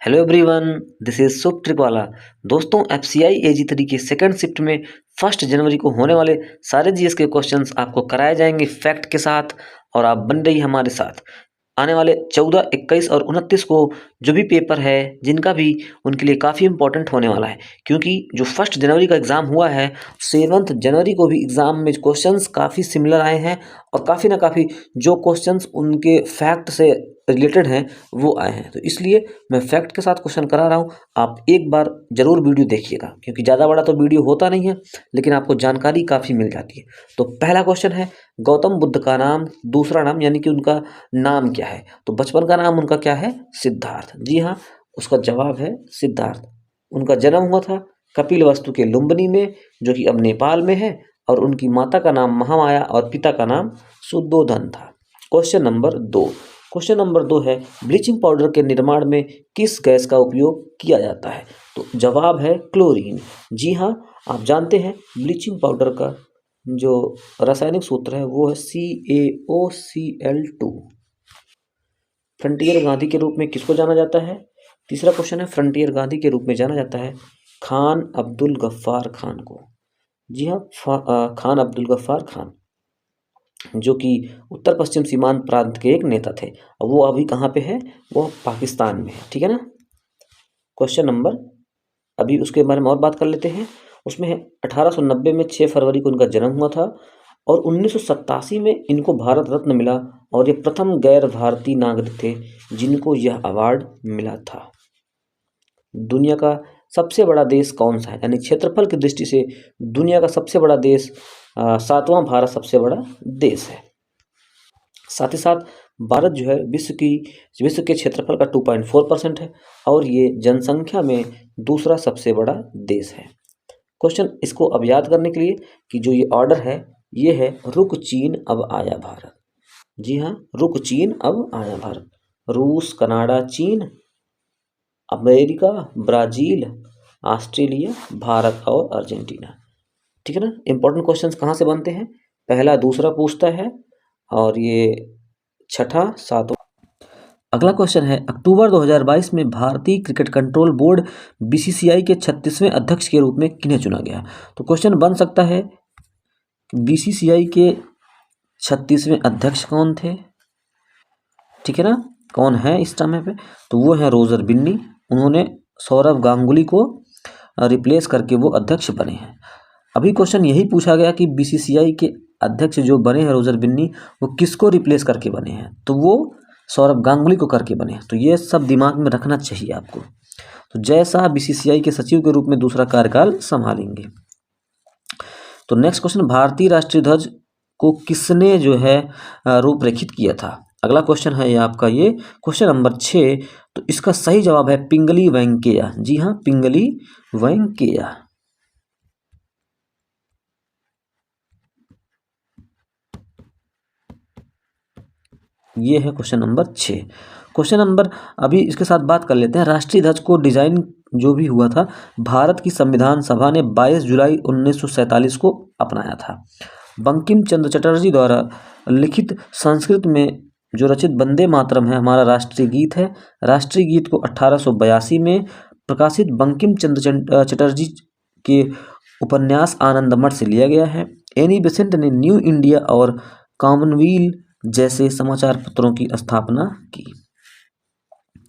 Hello everyone, this is शुभ ट्रिकवाला। दोस्तों, FCI एजी3 की second shift में 1 जनवरी को होने वाले सारे जीएस के क्वेश्चंस आपको कराए जाएंगे फैक्ट के साथ। और आप बन रही हमारे साथ। आने वाले 14, 21 और 29 को जो भी पेपर है जिनका भी, उनके लिए काफ़ी इंपॉर्टेंट होने वाला है, क्योंकि जो 1 जनवरी का एग्ज़ाम हुआ है 7 जनवरी को भी एग्ज़ाम में क्वेश्चंस काफ़ी सिमिलर आए हैं। और काफ़ी ना काफ़ी जो क्वेश्चंस उनके फैक्ट से रिलेटेड हैं वो आए हैं। तो इसलिए मैं फैक्ट के साथ क्वेश्चन करा रहा हूँ। आप एक बार ज़रूर वीडियो देखिएगा, क्योंकि ज़्यादा बड़ा तो वीडियो होता नहीं है, लेकिन आपको जानकारी काफ़ी मिल जाती है। तो पहला क्वेश्चन है, गौतम बुद्ध का नाम, दूसरा नाम यानी कि उनका नाम क्या है? तो बचपन का नाम उनका क्या है? सिद्धार्थ। जी हाँ, उसका जवाब है सिद्धार्थ। उनका जन्म हुआ था कपिलवस्तु के लुम्बिनी में, जो कि अब नेपाल में है। और उनकी माता का नाम महामाया और पिता का नाम शुद्धोधन था। क्वेश्चन नंबर 2 है, ब्लीचिंग पाउडर के निर्माण में किस गैस का उपयोग किया जाता है? तो जवाब है क्लोरीन। जी हाँ, आप जानते हैं ब्लीचिंग पाउडर का जो रासायनिक सूत्र है वो है CaOCl2। फ्रंटियर गांधी के रूप में किसको जाना जाता है? तीसरा क्वेश्चन है, फ्रंटियर गांधी के रूप में जाना जाता है खान अब्दुल गफ्फार खान को। जी हाँ, खान अब्दुल गफ्फार खान, जो कि उत्तर पश्चिम सीमांत प्रांत के एक नेता थे। और वो अभी कहाँ पे है? वो पाकिस्तान में है। ठीक है ना। क्वेश्चन नंबर, अभी उसके बारे में और बात कर लेते हैं। उसमें है 1890 में 6 फरवरी को उनका जन्म हुआ था। और 1987 में इनको भारत रत्न मिला। और ये प्रथम गैर भारतीय नागरिक थे जिनको यह अवार्ड मिला था। दुनिया का सबसे बड़ा देश कौन सा है? यानी क्षेत्रफल की दृष्टि से दुनिया का सबसे बड़ा देश, 7वां भारत सबसे बड़ा देश है। साथ ही साथ भारत जो है विश्व के क्षेत्रफल का 2.4% है। और ये जनसंख्या में दूसरा सबसे बड़ा देश है। क्वेश्चन इसको अब याद करने के लिए कि जो ये ऑर्डर है ये है, रुक चीन अब आया भारत। जी हाँ, रुक चीन अब आया भारत। रूस, कनाडा, चीन, अमेरिका, ब्राज़ील, ऑस्ट्रेलिया, भारत और अर्जेंटीना। ठीक है ना। इंपॉर्टेंट क्वेश्चंस कहाँ से बनते हैं? पहला, दूसरा पूछता है, और ये छठा, सातवां। अगला क्वेश्चन है, अक्टूबर 2022 में भारतीय क्रिकेट कंट्रोल बोर्ड बीसीसीआई के 36वें अध्यक्ष के रूप में किन्हें चुना गया? तो क्वेश्चन बन सकता है, बीसीसीआई के 36वें अध्यक्ष कौन थे? ठीक है ना, कौन है इस समय पे? तो वो है रोजर बिन्नी। उन्होंने सौरव गांगुली को रिप्लेस करके वो अध्यक्ष बने हैं। अभी क्वेश्चन यही पूछा गया कि बीसीसीआई के अध्यक्ष जो बने हैं रोजर बिन्नी, वो किसको रिप्लेस करके बने हैं? तो वो सौरव गांगुली को करके बने हैं। तो ये सब दिमाग में रखना चाहिए आपको। तो जय शाह बीसीसीआई के सचिव के रूप में दूसरा कार्यकाल संभालेंगे। तो नेक्स्ट क्वेश्चन, भारतीय राष्ट्रीय ध्वज को किसने जो है रूपरेखित किया था? अगला क्वेश्चन है ये आपका, ये क्वेश्चन नंबर 6। तो इसका सही जवाब है पिंगली वेंकैया। जी हाँ, पिंगली वेंकैया। ये है क्वेश्चन नंबर 6। क्वेश्चन नंबर, अभी इसके साथ बात कर लेते हैं, राष्ट्रीय ध्वज को डिजाइन जो भी हुआ था, भारत की संविधान सभा ने 22 जुलाई 1947 को अपनाया था। बंकिम चंद्र चटर्जी द्वारा लिखित संस्कृत में जो रचित वंदे मातरम है हमारा राष्ट्रीय गीत है। राष्ट्रीय गीत को 1882 में प्रकाशित बंकिम चंद्र चटर्जी के उपन्यास आनंदमठ से लिया गया है। एनी बेसेंट ने न्यू इंडिया और कॉमनवेल्थ जैसे समाचार पत्रों की स्थापना की।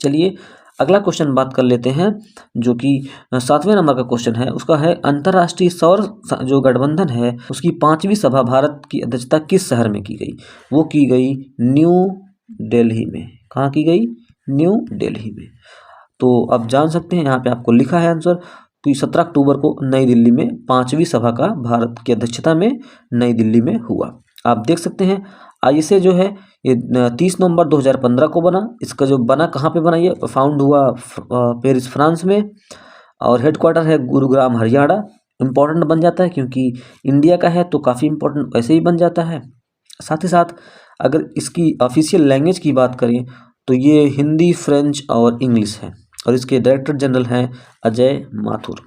चलिए अगला क्वेश्चन बात कर लेते हैं, जो कि 7वें नंबर का क्वेश्चन है। उसका है, अंतर्राष्ट्रीय सौर जो गठबंधन है उसकी 5वीं सभा भारत की अध्यक्षता किस शहर में की गई? वो की गई न्यू दिल्ली में। कहाँ की गई? न्यू दिल्ली में। तो अब जान सकते हैं, यहाँ पे आपको लिखा है आंसर। तो 17 अक्टूबर को नई दिल्ली में 5वीं सभा का भारत की अध्यक्षता में नई दिल्ली में हुआ। आप देख सकते हैं आईएसए जो है ये 30 नवंबर 2015 को बना। इसका जो बना कहाँ पे बना, ये फाउंड हुआ पेरिस फ्रांस में। और हेडक्वार्टर है गुरुग्राम हरियाणा। इम्पोर्टेंट बन जाता है क्योंकि इंडिया का है तो काफ़ी इम्पोर्टेंट वैसे ही बन जाता है। साथ ही साथ अगर इसकी ऑफिशियल लैंग्वेज की बात करें तो ये हिंदी, फ्रेंच और इंग्लिश है। और इसके डायरेक्टर जनरल हैं अजय माथुर।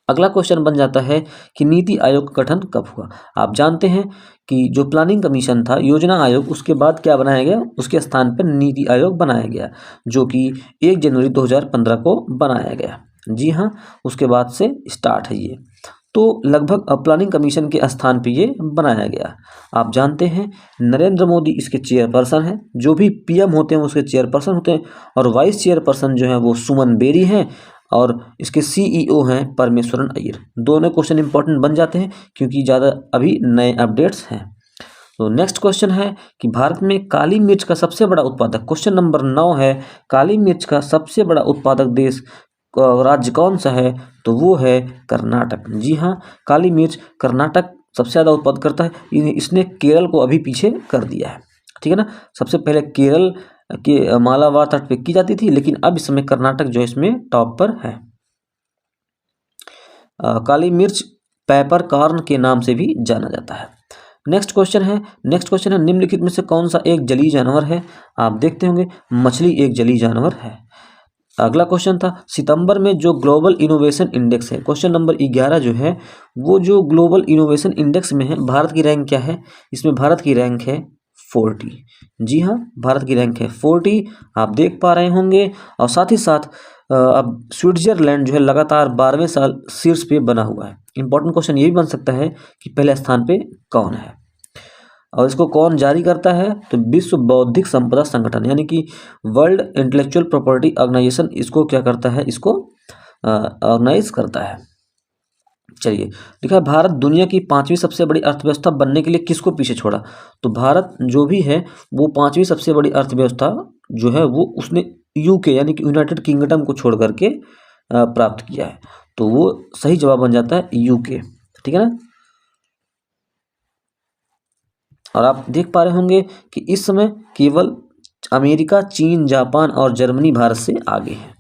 अगला क्वेश्चन बन जाता है कि नीति आयोग का गठन कब हुआ। आप जानते हैं कि जो प्लानिंग कमीशन था, योजना आयोग, उसके बाद क्या बनाया गया, उसके स्थान पर नीति आयोग बनाया गया, जो कि 1 जनवरी 2015 को बनाया गया। जी हाँ, उसके बाद से स्टार्ट है ये। तो लगभग प्लानिंग कमीशन के स्थान पे ये बनाया गया। आप जानते हैं नरेंद्र मोदी इसके चेयरपर्सन हैं, जो भी पीएम होते हैं उसके चेयरपर्सन होते हैं, और वाइस चेयरपर्सन जो है वो सुमन बेरी हैं, और इसके सीईओ हैं परमेश्वरन अय्यर। दोनों क्वेश्चन इंपॉर्टेंट बन जाते हैं क्योंकि ज़्यादा अभी नए अपडेट्स हैं। तो नेक्स्ट क्वेश्चन है कि भारत में काली मिर्च का सबसे बड़ा उत्पादक, क्वेश्चन नंबर 9 है, काली मिर्च का सबसे बड़ा उत्पादक देश राज्य कौन सा है, तो वो है कर्नाटक। जी हाँ, काली मिर्च कर्नाटक सबसे ज़्यादा उत्पादन करता है। इसने केरल को अभी पीछे कर दिया है, ठीक है ना। सबसे पहले केरल के मालाबार तट पे की जाती थी, लेकिन अब इस समय कर्नाटक जो इसमें टॉप पर है। काली मिर्च पेपर कॉर्न के नाम से भी जाना जाता है। नेक्स्ट क्वेश्चन है निम्नलिखित में से कौन सा एक जलीय जानवर है। आप देखते होंगे मछली एक जलीय जानवर है। अगला क्वेश्चन था सितंबर में जो ग्लोबल इनोवेशन इंडेक्स है, क्वेश्चन नंबर 11 जो है वो जो ग्लोबल इनोवेशन इंडेक्स में है, भारत की रैंक क्या है। इसमें भारत की रैंक है 40। जी हाँ, भारत की रैंक है 40, आप देख पा रहे होंगे। और साथ ही साथ अब स्विट्जरलैंड जो है लगातार 12वें साल शीर्ष पे बना हुआ है। इंपॉर्टेंट क्वेश्चन ये भी बन सकता है कि पहले स्थान पे कौन है, और इसको कौन जारी करता है, तो विश्व बौद्धिक संपदा संगठन यानी कि वर्ल्ड इंटेलेक्चुअल प्रॉपर्टी ऑर्गेनाइजेशन इसको क्या करता है, इसको ऑर्गेनाइज करता है। चलिए, लिखा है भारत दुनिया की 5वीं सबसे बड़ी अर्थव्यवस्था बनने के लिए किसको पीछे छोड़ा। तो भारत जो भी है वो 5वीं सबसे बड़ी अर्थव्यवस्था जो है वो उसने यूके यानी कि यूनाइटेड किंगडम को छोड़ करके प्राप्त किया है। तो वो सही जवाब बन जाता है यूके, ठीक है ना। और आप देख पा रहे होंगे कि इस समय केवल अमेरिका, चीन, जापान और जर्मनी भारत से आगे है।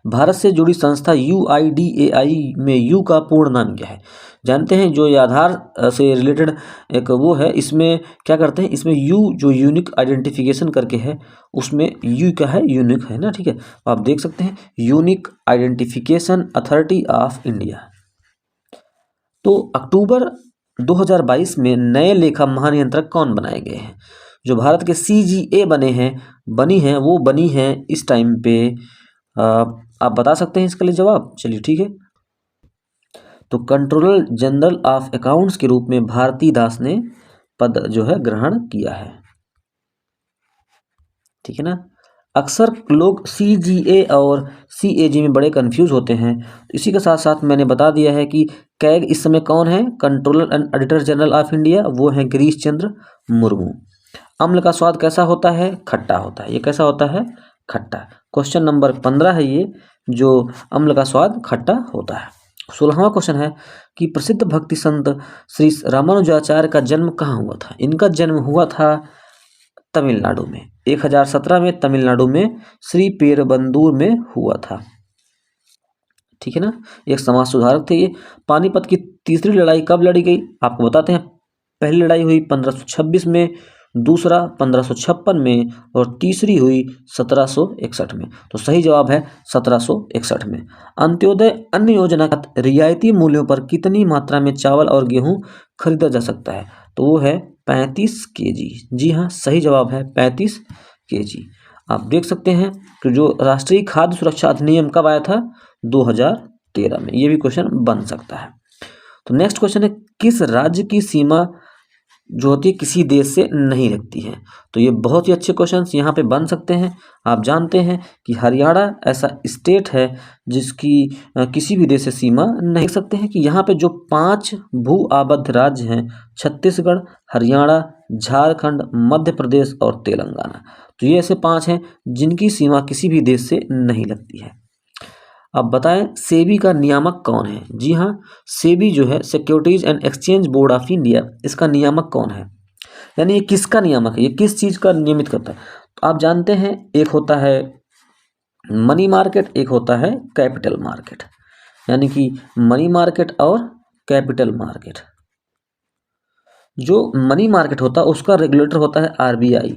भारत से जुड़ी संस्था UIDAI में यू का पूर्ण नाम क्या है। जानते हैं जो ये आधार से रिलेटेड एक वो है, इसमें क्या करते हैं, इसमें यू जो यूनिक आइडेंटिफिकेशन करके है, उसमें यू क्या है, यूनिक है ना, ठीक है। आप देख सकते हैं unique identification authority of India. तो अक्टूबर 2022 में नए लेखा महानियंत्रक कौन बनाए गए हैं। जो भारत के CGA बनी हैं इस टाइम पे। आप बता सकते हैं इसके लिए जवाब। चलिए ठीक है, तो कंट्रोलर जनरल ऑफ अकाउंट्स के रूप में भारती दास ने पद जो है ग्रहण किया है, ठीक है ना। अक्सर लोग CGA और CAG में बड़े कंफ्यूज होते हैं। इसी के साथ साथ मैंने बता दिया है कि कैग इस समय कौन है, controller and auditor general of India, वो हैं गिरीश चंद्र मुर्मू। अम्ल का स्वाद कैसा होता है, खट्टा होता है। ये कैसा होता है, खट्टा। क्वेश्चन नंबर 15 है ये, जो अम्ल का स्वाद खट्टा होता है। 16वां क्वेश्चन है कि प्रसिद्ध भक्ति संत श्री रामानुजाचार्य का जन्म कहाँ हुआ था। इनका जन्म हुआ था तमिलनाडु में। 1017 में तमिलनाडु में श्री पेरुंबदूर में हुआ था, ठीक है ना। एक समाज सुधारक थे ये। पानीपत की तीसरी लड़ाई कब लड़ी गई, आपको बताते हैं। पहली लड़ाई हुई 1526 में, दूसरा 1556 में, और तीसरी हुई 1761 में। तो सही जवाब है 1761 में। अंत्योदय अन्न योजना का रियायती मूल्यों पर कितनी मात्रा में चावल और गेहूं खरीदा जा सकता है, तो वो है 35 kg। जी हाँ, सही जवाब है 35 kg। आप देख सकते हैं कि जो राष्ट्रीय खाद्य सुरक्षा अधिनियम कब आया था, 2013 में। ये भी क्वेश्चन बन सकता है। तो नेक्स्ट क्वेश्चन है किस राज्य की सीमा जो होती है किसी देश से नहीं लगती है। तो ये बहुत ही अच्छे क्वेश्चंस यहाँ पे बन सकते हैं। आप जानते हैं कि हरियाणा ऐसा स्टेट है जिसकी किसी भी देश से सीमा नहीं सकते हैं। कि यहाँ पे जो 5 भू आबद्ध राज्य हैं, छत्तीसगढ़, हरियाणा, झारखंड, मध्य प्रदेश और तेलंगाना। तो ये ऐसे 5 हैं जिनकी सीमा किसी भी देश से नहीं लगती है। अब बताएं सेबी का नियामक कौन है। जी हाँ, सेबी जो है securities and exchange board of India, इसका नियामक कौन है, यानी ये किसका नियामक है, ये किस चीज़ का नियमित करता है। तो आप जानते हैं एक होता है मनी मार्केट, एक होता है कैपिटल मार्केट, यानी कि मनी मार्केट और कैपिटल मार्केट। जो मनी मार्केट होता है उसका रेगुलेटर होता है RBI,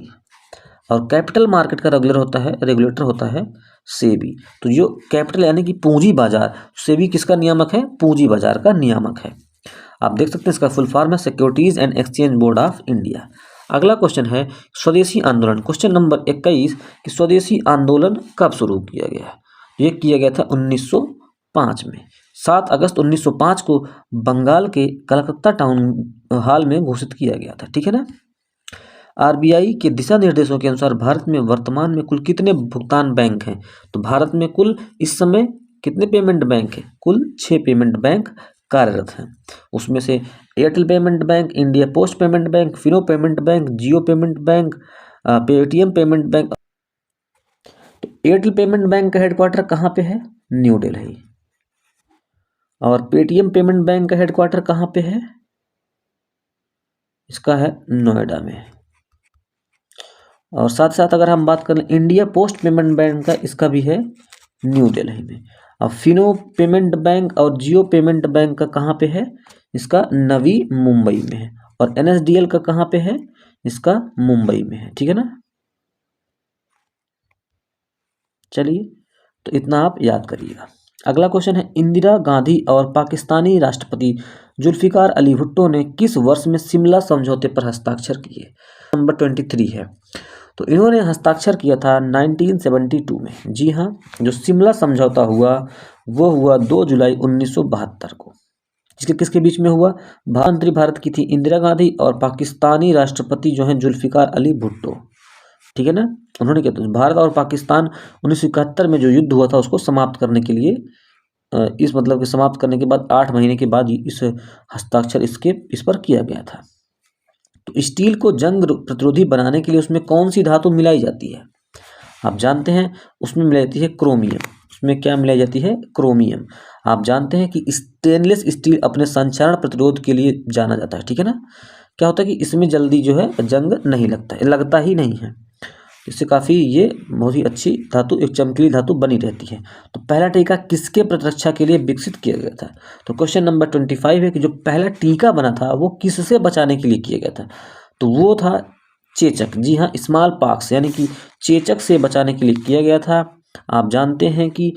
और कैपिटल मार्केट का रेगुलेटर होता है सेबी। तो जो कैपिटल यानी कि पूंजी बाजार, सेबी किसका नियामक है? पूंजी बाजार का नियामक है। आप देख सकते हैं इसका फुल फॉर्म है securities and exchange board of India. अगला क्वेश्चन है स्वदेशी आंदोलन, क्वेश्चन नंबर 21 कि स्वदेशी आंदोलन कब शुरू किया गया? ये किया गया था 1905 में। 7 अगस्त 1905 को बंगाल के कलकत्ता टाउन हॉल में घोषित किया गया था, ठीक है ना। आरबीआई के दिशा निर्देशों के अनुसार भारत में वर्तमान में कुल कितने भुगतान बैंक हैं? तो भारत में कुल इस समय कितने पेमेंट बैंक हैं? कुल 6 पेमेंट बैंक कार्यरत हैं। उसमें से Airtel payment bank, India post payment bank, Fino payment bank, Jio payment bank, Paytm payment bank. तो एयरटेल पेमेंट बैंक का हेडक्वार्टर कहाँ पे है? न्यू दिल्ली। और पेटीएम पेमेंट बैंक का हेडक्वार्टर कहाँ पे है? इसका है नोएडा में। और साथ साथ अगर हम बात करें इंडिया पोस्ट पेमेंट बैंक का, इसका भी है न्यू दिल्ली में। अब फिनो पेमेंट बैंक और जियो पेमेंट बैंक का कहाँ पे है? इसका नवी मुंबई में है। और एनएसडीएल का कहाँ पे है? इसका मुंबई में है, ठीक है ना। चलिए, तो इतना आप याद करिएगा। अगला क्वेश्चन है इंदिरा गांधी और पाकिस्तानी राष्ट्रपति जुल्फिकार अली भुट्टो ने किस वर्ष में शिमला समझौते पर हस्ताक्षर किए? नंबर 23 है। तो इन्होंने हस्ताक्षर किया था 1972 में। जी हाँ, जो शिमला समझौता हुआ वो हुआ 2 जुलाई 1972 को। जिसके किसके बीच में हुआ? प्रधानमंत्री भारत की थी इंदिरा गांधी और पाकिस्तानी राष्ट्रपति जो हैं जुल्फिकार अली भुट्टो, ठीक है ना। उन्होंने क्या, तो भारत और पाकिस्तान 1971 में जो युद्ध हुआ था उसको समाप्त करने के लिए, इस मतलब कि समाप्त करने के बाद 8 महीने के बाद इस हस्ताक्षर इस पर किया गया था। तो स्टील को जंग प्रतिरोधी बनाने के लिए उसमें कौन सी धातु मिलाई जाती है? आप जानते हैं उसमें मिलाई जाती है क्रोमियम। उसमें क्या मिलाई जाती है? क्रोमियम। आप जानते हैं कि स्टेनलेस स्टील अपने संक्षारण प्रतिरोध के लिए जाना जाता है, ठीक है ना। क्या होता है कि इसमें जल्दी जो है जंग नहीं लगता ही नहीं है। इससे काफ़ी ये बहुत ही अच्छी धातु, एक चमकीली धातु बनी रहती है। तो पहला टीका किसके प्रतिरक्षा के लिए विकसित किया गया था? तो क्वेश्चन नंबर 25 है कि जो पहला टीका बना था वो किससे बचाने के लिए किया गया था? तो वो था चेचक। जी हाँ, स्मॉल पॉक्स यानी कि चेचक से बचाने के लिए किया गया था। आप जानते हैं कि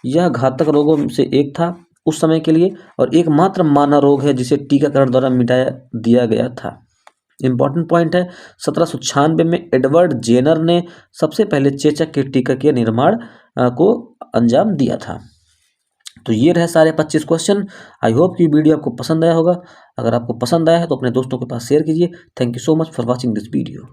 यह घातक रोगों से एक था उस समय के लिए, और एकमात्र मानव रोग है जिसे टीकाकरण द्वारा मिटाया दिया गया था। इम्पॉर्टेंट पॉइंट है, 1796 में एडवर्ड जेनर ने सबसे पहले चेचक के टीका के निर्माण को अंजाम दिया था। तो ये रहे सारे 25 क्वेश्चन। आई होप कि वीडियो आपको पसंद आया होगा। अगर आपको पसंद आया है तो अपने दोस्तों के पास शेयर कीजिए। Thank you so much for watching this video.